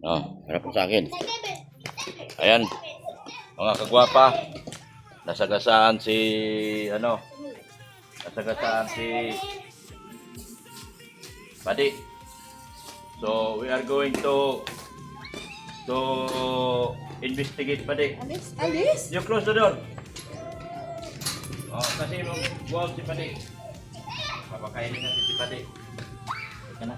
Oh, harap mo sa akin. Ayan, mga kagwapa. Nasagasaan si, nasagasaan si Buddy. So, we are going to investigate, Buddy. Alis? You close the door. Oh, kasi mag-wow si Buddy. Papakainin natin si Buddy. Ika na.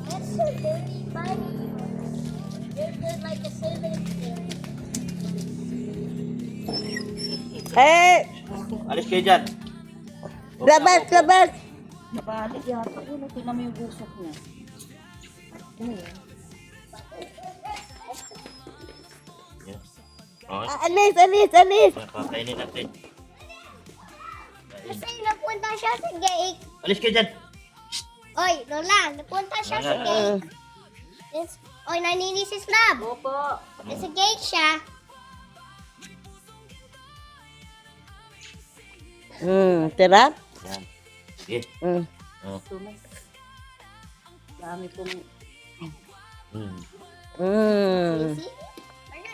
That's so dirty, buddy. You're good like a swimming pool. Eh! Alis kayo dyan. Labas, labas! Nabalik yata yun. Tingnan mo yung busok niya. Yan. Oh, Alis, alis, alis! papakainin natin. Kasi napunta siya sa gate. Alis kayo dyan. Oy, Lola, napunta siya sa gate. Oy, naninis si Slab. Opo. Nasa gate siya. Sarap? Yan. Sige. Oh. Tunay. Dami pong... See?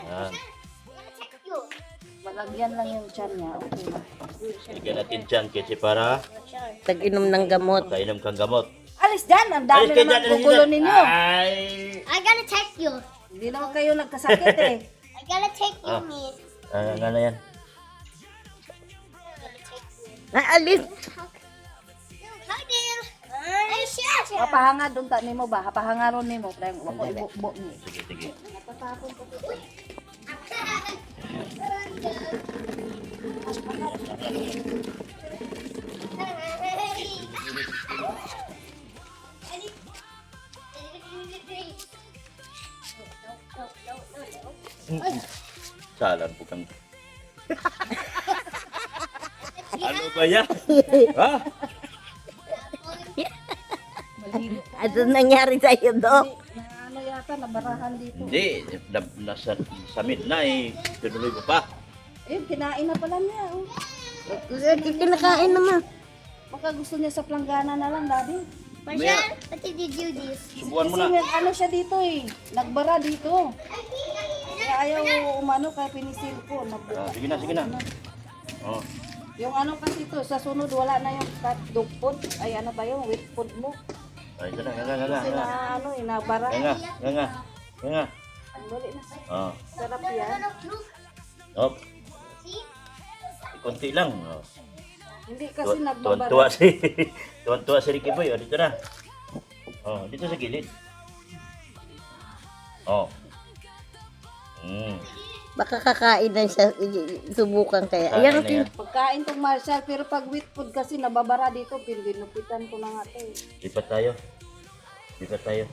Yan. Check you. Malagyan lang yung tiyan niya. Okay na. Bigyan natin dyan kasi para Tag-inom ng gamot. kainom kang gamot. Alis dyan! Ang dami kayo naman dyan, alis kukulo dyan. ninyo. Ay! I gotta check you. Hindi naman kayo nagkasakit eh. I gotta check you, Ah. miss. Ano na yan? Alis! Hi, dear. Ay, siya. Mapahanga doon ta nimo ba? Pahangaron nimo. Kaya ako ibukbo niyo. Sige, sige. Salan po kang... Ano ba yan? Ha? Ano nangyari sa'yo, Dok? Na ano yata, nabarahan dito. Hindi. Nasa samid na eh. Tuloy mo pa. Ayun, kinain na pala niya. Oh. Kinakain naman. Baka gusto niya sa planggana na lang, Daddy. Marshall, what did you do this? Subuan mo Kasi na. may ano siya dito eh. Nagbara dito. Kaya ayaw umano kaya pinisil ko. Sige na, sige na. Oh. Yung ano kasi to, sa sunod wala na yung dog food. Ay ano ba yung wet food mo. Ay, sana, nga. Kasi na ano eh, nabara. Nga. Ang dali na. Oh. Sarap yan. Look, Oh. see? Konti lang. Oh. Hindi kasi nagbabara. Tuwan-tuwa si Ricky Boy. Oh, dito na. Oh, dito sa gilid. Oh. Baka kakain na siya. Subukan kaya. Kakain Ayan, na yan. Pagkain tong Marshall, pero pag wet food kasi nababara dito, pinupitan ko na nga to eh. Lipat tayo.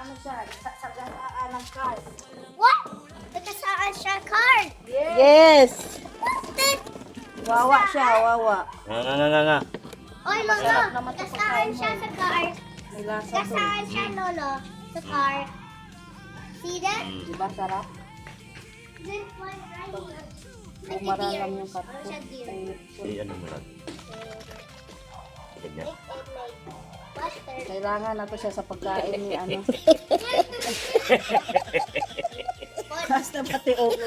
Ano siya, sa gasaan ng car. What? Nagkasaan siya card. yes! Wawa siya, wawa. Nga. Oy, Lolo, Sarap naman to nagkasaan pagkain siya mo. sa car. May lasa to. Nagkasaan siya, Lolo, sa car. See that? Diba sarap? This one right here. Bumara lang yung cut Ano ko. siya, dear? Eh, ano mo lang. Ganyan. Butter. Kailangan na to siya sa pagkain ni ano. Basta pati ulo.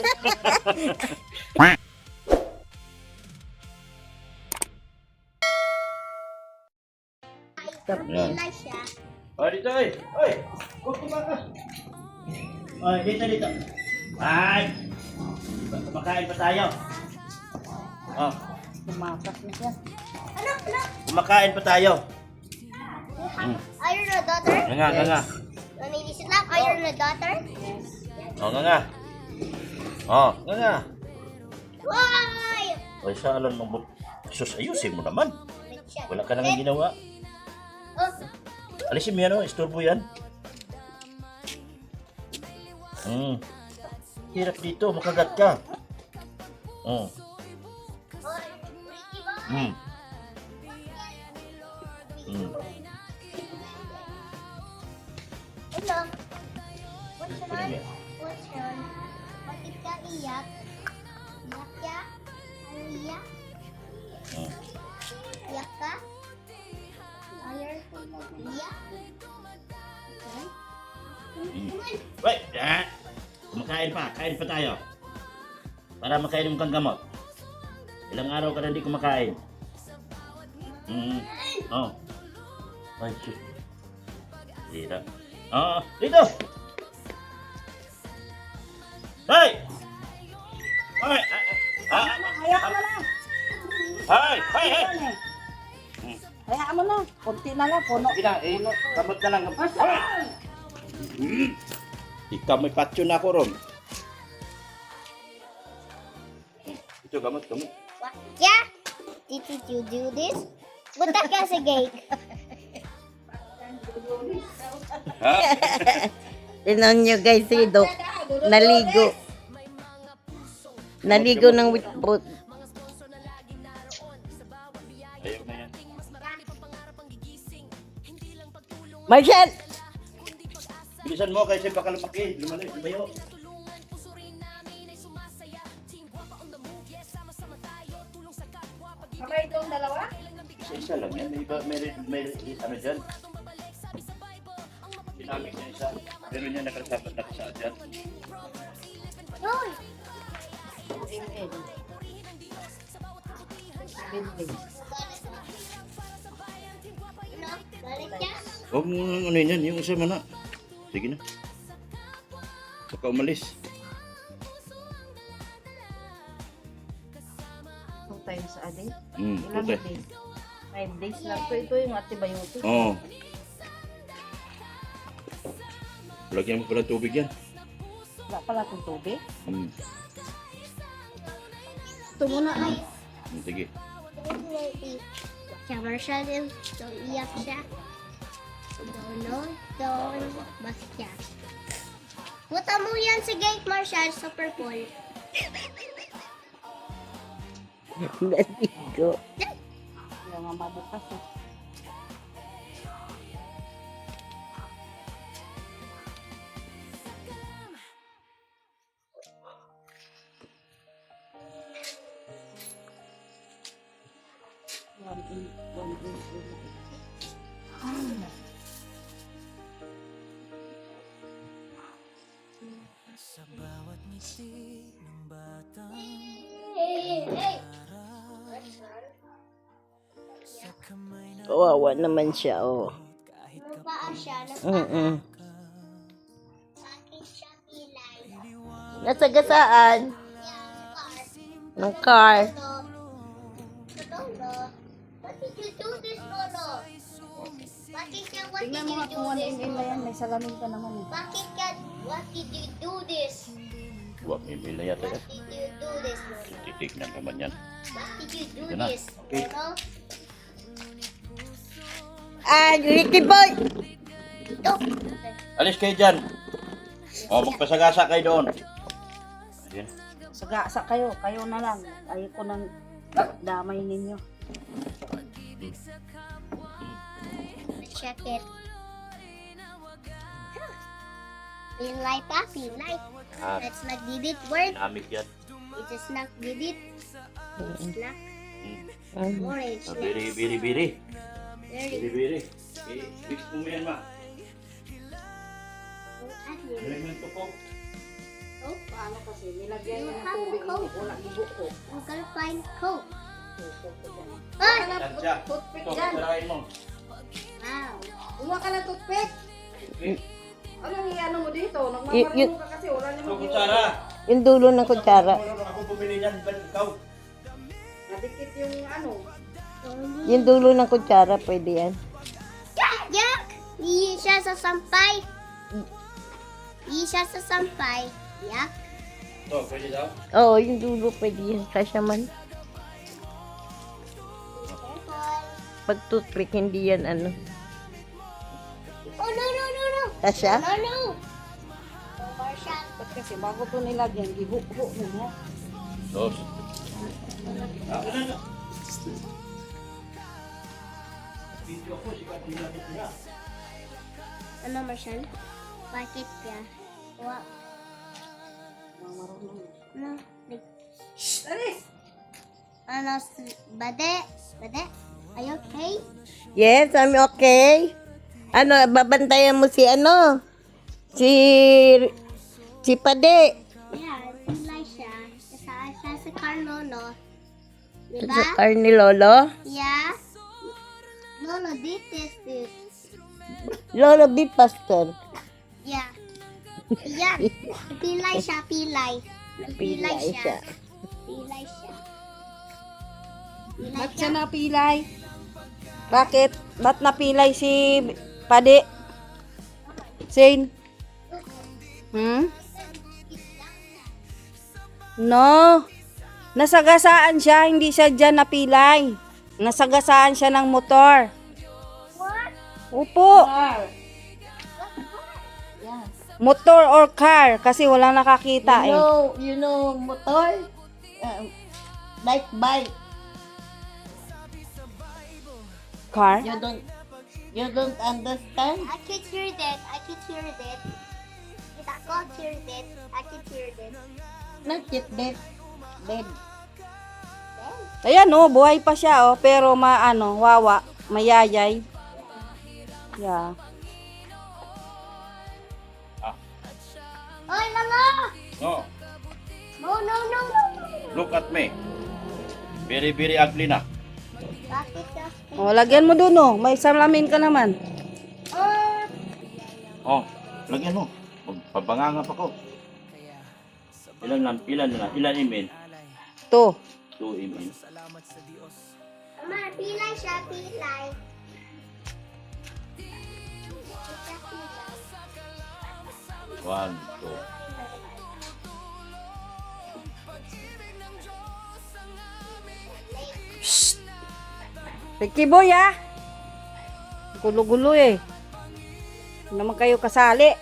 Nila siya. Oh, dito eh. Oy, kukuha ka. Oy, dito. Ay! Kumakain pa tayo. Oh, Tumakas na siya. Ano? kumakain pa tayo. Are you the daughter? Nga. Naninisip lang, are you the daughter? Oh, nga. Oh, nga. Why? Oy, saalan mo. Sus, ayusin mo naman. Wala ka nang ginawa. Oh, Alisin mo yan, oh. Istorbo yan. Hirap dito. Makagat ka. oh, Ricky ba? Hello. What's your name? What's your name? Bakit ka iyak? Iyak ya? Ano iyak? Kain pa tayo. Para makainom kang gamot. Ilang araw ka na hindi kumakain. Oh. Ay, shit. Dito. Oh, dito! Hey! Hey! Hayaan mo na. Hey! Hey! Hey! Hayaan mo na. Kunti na lang. Puno. Sige na, gamot ka lang. Ikaw may patyo na ako ron. Ito, gamot. What? Yeah? Did you do this? Buta ka sa cake. Ha? Tinan nyo guys, si Doc. Naligo. Naligo ng witbot. Ayaw na yan. Marshall! Bilisan mo kasi baka lumaki. Lumayo. Kamay itong dalawa? Isa lang yan. May ano dyan. Dinamik niya isa. Pero niya nakasa dyan. Hoy! Balik ka. Huwag mo ano yan. Yung isa mo na. Sige na. Saka umalis. 2 times a day? Ilang days? 5 days lang. Ito yung antibiotic. Oo. Lagyan mo pala tubig yan. Wala pala itong tubig. Ito muna ay. Sige. Siya, Marshall, so iyak siya. Don't. Basta. Puta mo yan sa gate, Marshall, sa purple. Naligo. Yung nga mabukas eh. Kawawa naman siya, oh. Paa siya, sakit siya kilay. Nasa gasaan ng car. Lolo, what did you do this, Lolo? Bakit ka, what did Tingnan mo you nga do kung ano this? yung na yan. May salamin ka naman eh. Bakit ka, what did you do this? Huwag may bila yata yan. What did you do this, Lolo? Titignan naman yan. What did you do Ito na. this, Okay. Lolo? Ah, Ricky Boy! Ito. Alis kayo dyan. O, magpasagasa kayo doon. Ayan. Sagasa kayo. Kayo na lang. Ayoko nang damay ninyo. Check it. Feel like puppy, like. Ah, Let's not did it work. dinamik yan. It just not did it. It's not Mm. orange. Ah, biri. Very Biri. Fix mo yan, ma. good. Lemon to po. Oh, Paano kasi? Nilagyan You niya ng have tubig. a coat. Wala ibo ko. I'm gonna find Coke. Ah! Yan siya. Toothpick Ito, dyan. tarahin mo. Wow. Kumuha ka ng toothpick. Okay. Anong iano mo dito? Y- Nagmamarunong ka kasi. Wala Ito, namang kutsara. Yung dulo ng kutsara. Ako bumili yan. Ba't ikaw? Nadikit yung ano. Yung dulo ng kutsara, pwede yan. Yak! Ihi siya sa sampay. Ihi siya sa sampay. Yak. Ito, pwede daw. Oo, yung dulo pwede yan. Kasya man. Pag toothpick, hindi yan ano. Oh, no. Kasya? No. Marshall. Ba't kasi bago to nilagyan, gibu-bu mo. Dos. Ako na. Video ko, sikat nila nila. Ano, Marshall? Bakit ka? Wow. Marunong. No. Like, Alis! ano, bade? Are you okay? Yes, I'm okay. Ano, babantayan mo si ano? Si Pade. Diba? Sa car ni Lolo. Yeah. Lolo did this. Lolo be pastor. Yeah. Yeah. Pilay siya, pilay. Pilay siya. Pilay siya. Pilay Ba't siya. siya napilay? Bakit? Ba't napilay si Padi? Zane? No. Nasagasaan siya, hindi siya dyan napilay. Nasagasaan siya ng motor. What? Upo. Motor or car kasi walang nakakita eh. You know motor? Like bike. Car? You don't understand? I can hear that. I can hear that. I can hear that. I can hear that. Not yet dead. Dead. Ayan oh, buhay pa siya oh, pero wawa, mayayay. Yeah. Oy, Lolo! No, No. look at me. Very, very ugly na. Bakit ka? Oh, lagyan mo dun oh, may salamin ka naman. Oh, lagyan mo. Magpabanganga pa ko. Ilan email? 2. 2 email. Mama, pilay siya, pilay. One, two. Ricky boy ah. Gulo-gulo eh. Hindi naman kayo kasali.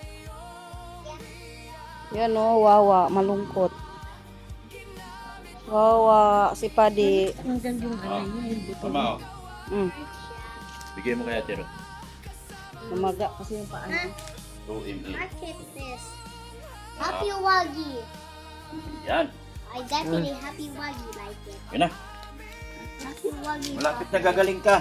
Yan oh, wawa, malungkot. Wawa, si Padi. Mama, Mm. bigay mo kaya tiro. Lumaga kasi yung paa. 2 email. Bakit this? Happy Wagi. Yan. I definitely Happy Wagi like it. Yun na. Happy Wagi. Malapit na gagaling ka.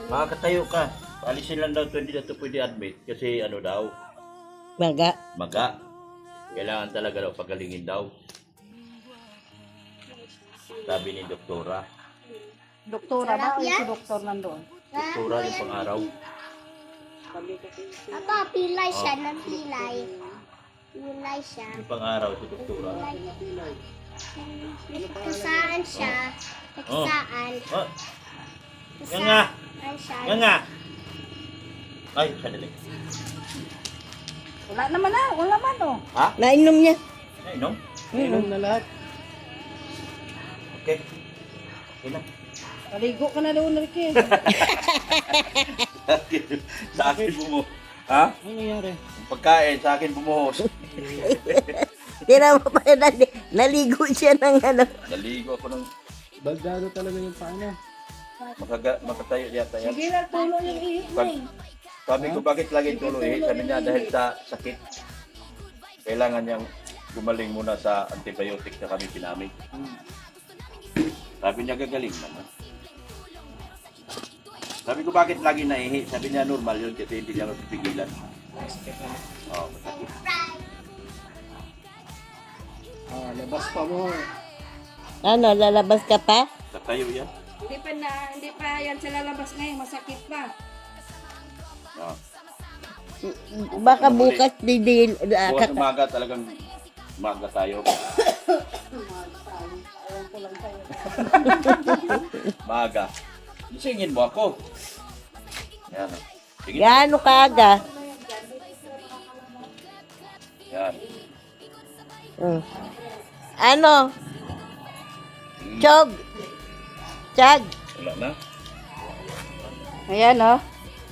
Makakatayo ka. Alisin lang daw 20 na ito pwede admit. Kasi ano daw, Maga. maga. Kailangan talaga daw pagalingin daw. Sabi ni doktora. Doktora ba? Sarap O yan? si doktor nandoon? Doktora yung pang-araw. Apa, pilay siya ng pilay. Pilay siya. Yung pang-araw si doktora. Kusaan siya. Kusaan. Oh, yan nga. Kusaan siya. Yan nga. Ay, sandali. Wala naman ah, wala man oh. Ha? Nainom niya. Ay, no? Inom na lahat. Okay. Okay na. Paligo ka na doon, Ricky. Sa akin bumuhos. Ha? Ano nangyari? Pagkain, sa akin bumuhos. Tira mo pa naligo siya ng ano. Naligo ako ng Bagado talaga yung paano. makatayo yata yan. Sige lang, tulo yung ihip na eh. Sabi ko, bakit lagi tuloy? Sabi niya, dahil sa sakit. Kailangan niyang gumaling muna sa antibiotic na kami pinamig. Sabi niya, gagaling naman. Sabi ko, bakit lagi naihi? Sabi niya, normal yun kasi hindi niya mapipigilan. Oh, masakit. Labas pa mo. Ano, lalabas ka pa? Katayo yan. Hindi pa yan sa lalabas ngayon, masakit pa. Oh. Baka bukas Bukas umaga talagang umaga tayo. Maga. Isingin mo ako. Yan. Oh. Sige. Gaano kaaga? Yan. Ano? Chog. Chag. Wala na. Ayan oh.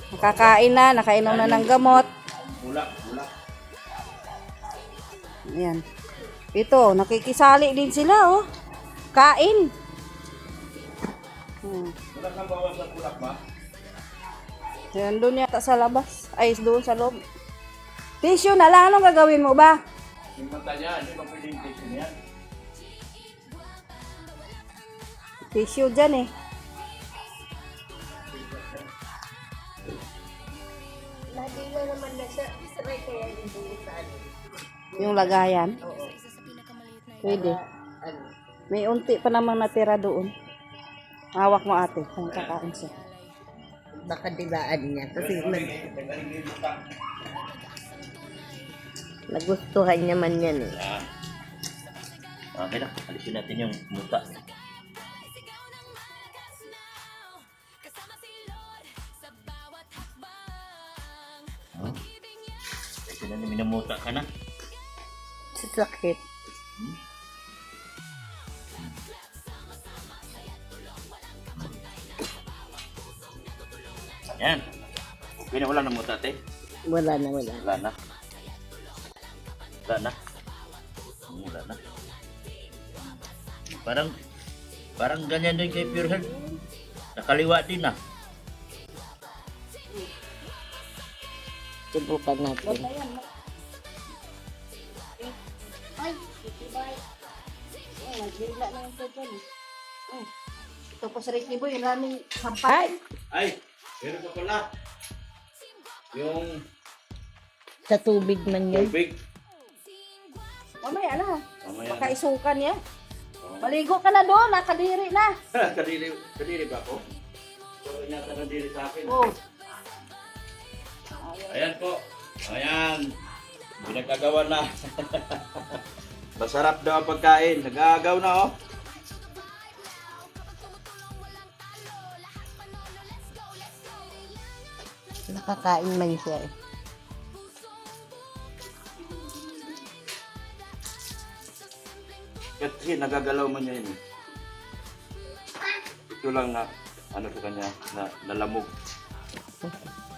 Nakakain na, nakainom na ng gamot. Wala. Ayan. Ito, nakikisali din sila oh. Kain. Wala kang bawas sa kulak ba? Ayan, doon yata sa labas. Ay, doon sa loob. Tissue na lang. Anong gagawin mo ba? Yung mata niya, hindi ba pwedeng tissue niya? Tissue dyan eh. Yung lagayan. Pwede. May unti pa namang natira doon. Hawak mo ate, kung kakain siya. Baka dilaan niya. Kasi nagustuhan niya man yan eh. Okay na, alisin natin yung muta. Kasi na minamuta ka na. Sasakit. Yan. Okay na, wala na muta, te. Wala na, wala. Wala na. Wala na. Wala na. Parang ganyan din kay Pure Health. Nakaliwa din na. Subukan natin. Oy, Ito po sa Ricky Boy, yung raming sampay. Ay, meron pa pala. Yung Sa tubig man yun. big. Mamaya na. Mamaya Baka na. isukan niya. Maligo ka na doon, nakadiri na. Kadiri ba ako? Pero inata kadiri sa akin. Oh. Ayan po. Ayan. Pinagkagawa na. Masarap daw ang pagkain. Nag-aagaw na oh. Nakakain man siya eh. Kasi nagagalaw man niya yun eh. Ito lang na ano sa kanya na nalamog.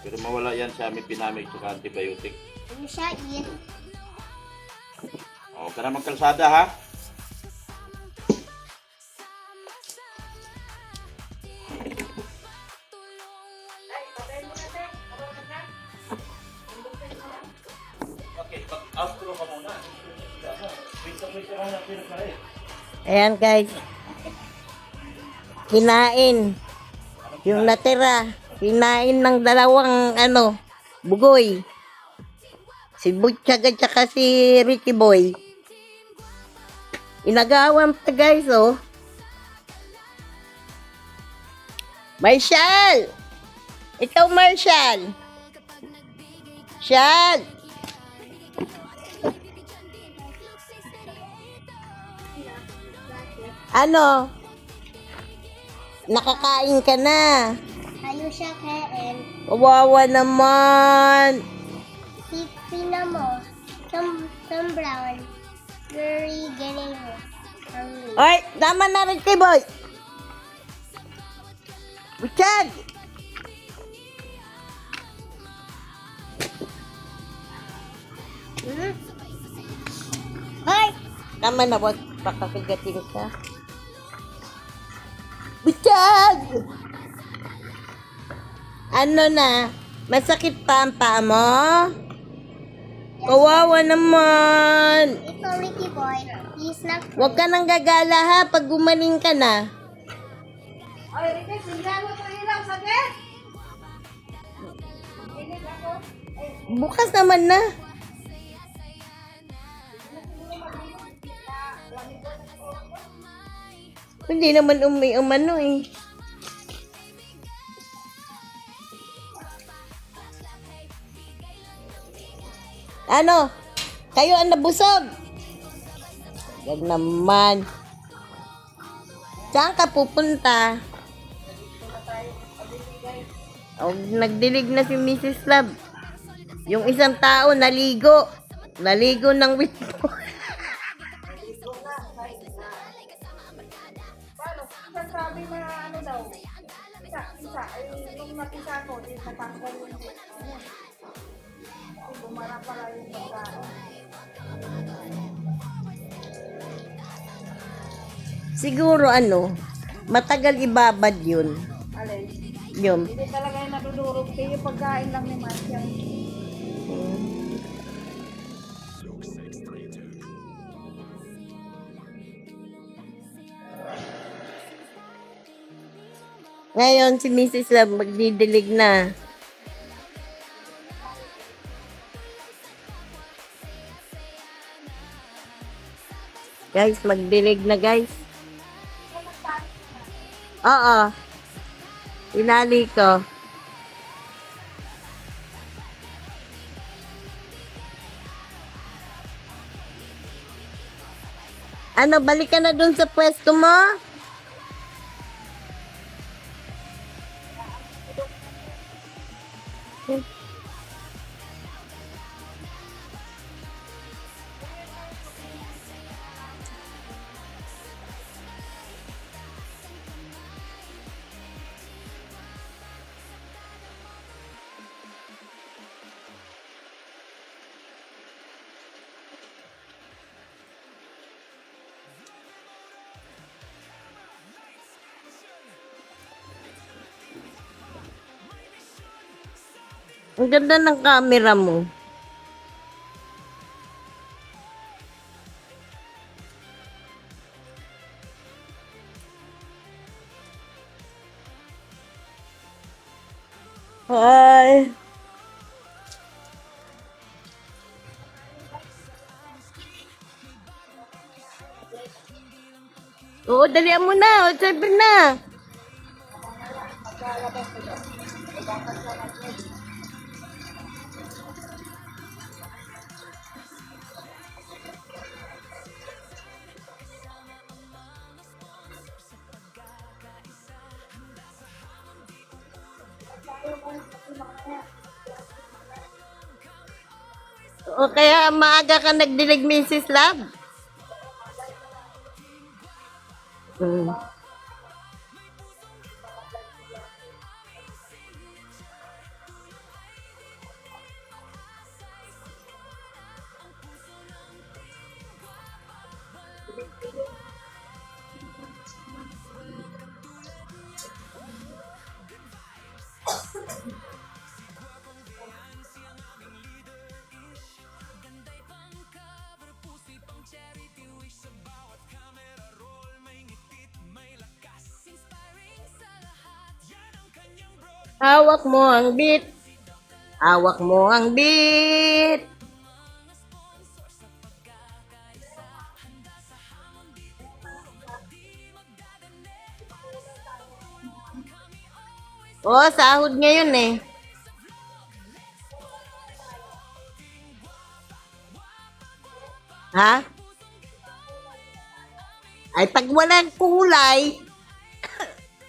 Pero mawala yan sa amin pinamig sa antibiotic. ano siya, Ian? O, ka na magkalsada ha. Okay, outro ka muna. Pisa-pisa ka na pinagkain. Ayan guys. Kinain. Yung natira. Kinain ng dalawang bugoy. Si Butchag at saka si Ricky Boy. Inagawan pa guys oh. Marshall! Ikaw Marshall! Shal! Ano? Nakakain ka na. Ayaw siya kain. Kawawa naman. Tina mo, some brown. Very getting hungry. Ay, tama na rin kay Boy. Butchag! Hmm? Hoy! Tama na, wag pakakagating ka. Butchag! Ano na? Masakit pa ang paa mo? Kawawa naman. Ito, Ricky Boy. He's not Huwag ka nang gagala ha pag gumaling ka na. Ay, Ricky, sinihan mo ito ilang sakit. Bukas naman na. Hindi naman umano eh. Ano? Kayo ang nabusog? Yan naman. Saan ka pupunta? Oh, nagdilig na si Mrs. Love. Yung isang tao naligo. Naligo ng window. Sabi na ano daw, isa, yung napisa ko, di natanggal yung bumara pala yung pagkain. Siguro matagal ibabad yun. Alin? Yun. Hindi talaga yung nadudurog kayo yung pagkain lang ni Marcia. Ngayon si Mrs. Love magdidilig na. Guys, magdilig na guys. Oo. Tinali ko. Ano, balik ka na dun sa pwesto mo? Ang ganda ng camera mo. Hi. Oo, dalihan mo na. O, sabi na. O kaya maaga ka nagdilig, Mrs. Love? Mm. Hawak mo ang beat. Hawak mo ang beat. Oh, sahod ngayon eh. Ha? Ay, pag walang kulay,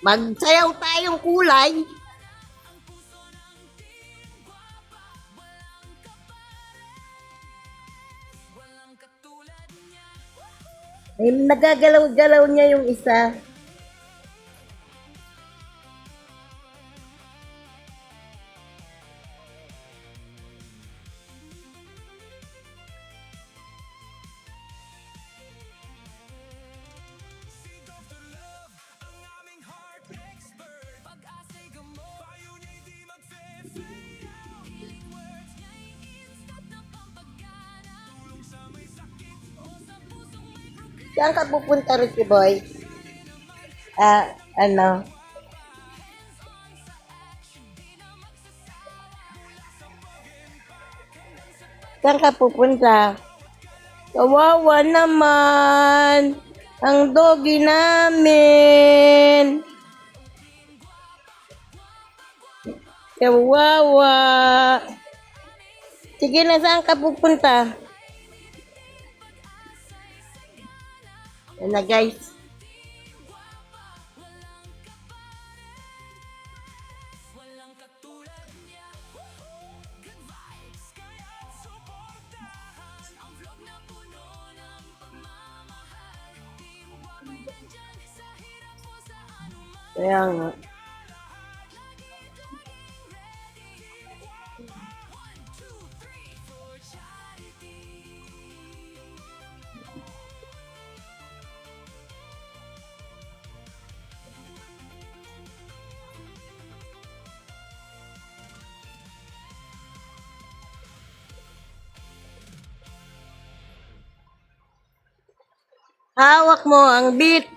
magsayaw tayong kulay. Ay, nagagalaw-galaw niya yung isa. Saan ka pupunta, Ricky Boy? Ano? Saan ka pupunta? Kawawa naman ang doggy namin. Kawawa. Sige na, saan ka pupunta? Yan na, guys. Kaya nga. Hawak mo ang beat.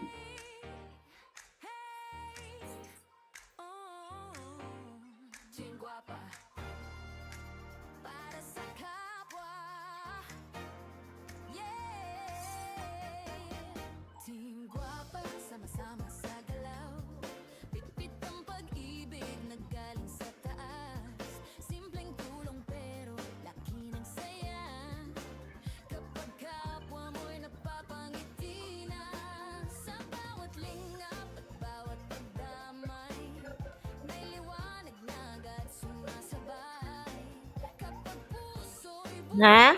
Ha?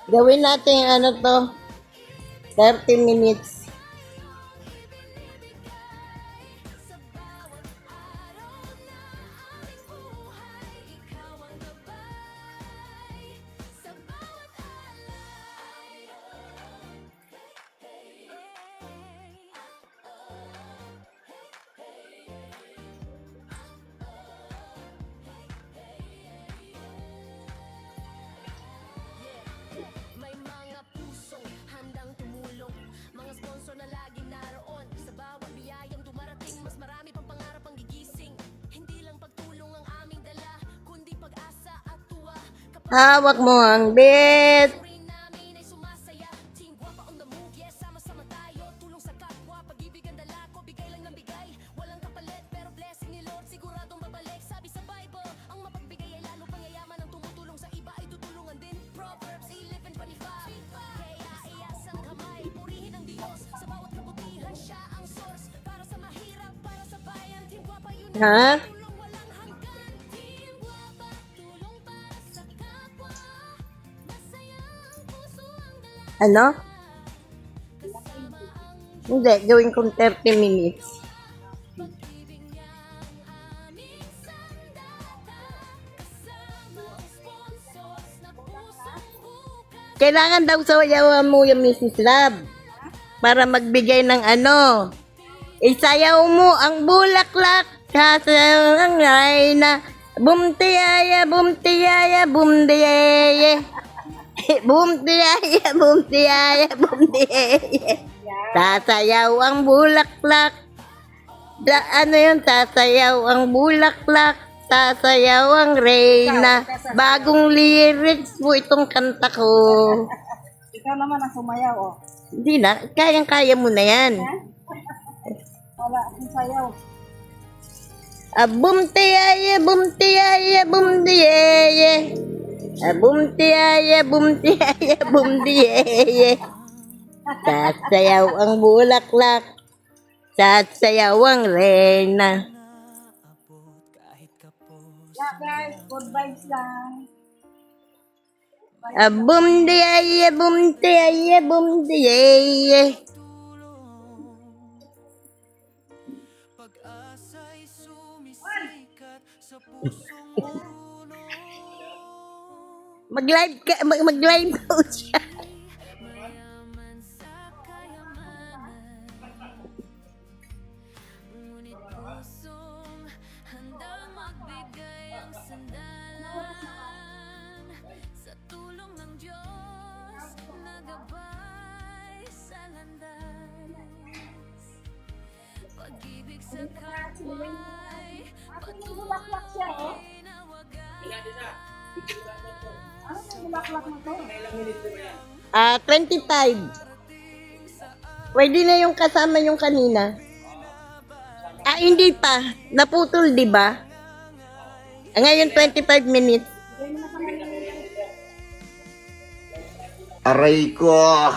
Gawin natin ano to, 30 minutes. Hawak mo ang bit. Ha? Ano? Hindi, gawin kong 30 minutes. Kailangan daw sayawan mo yung Mrs. Love para magbigay ng ano. Isayaw mo ang bulaklak kasayaw ang na bumtiyaya, bumtiyaya, bumtiyaya. Bumtiyaya, bumtiyaya, bumtiyaya. Sasayaw ang bulaklak. Ano yun? Sasayaw ang bulaklak. Sasayaw ang reyna. Bagong lyrics po itong kanta ko. Ikaw naman ang sumayaw, oh. Hindi na, kayang-kaya mo na yan. Wala akong sayaw. Bumtiyaya, bumtiyaya, bumtiyaya. Bumtiyaya, bumtiyaya, bumtiyaya. Sasayaw ang bulaklak. Sasayaw ang reyna. Yeah, guys, good vibes lang. Bumtiyaya, bumtiyaya, bumtiyaya. Mag-live ka, mag-live daw siya. Ah, 25. Pwede na yung kasama yung kanina. Ah, hindi pa. Naputol, di ba? Ah, ngayon 25 minutes. Aray ko!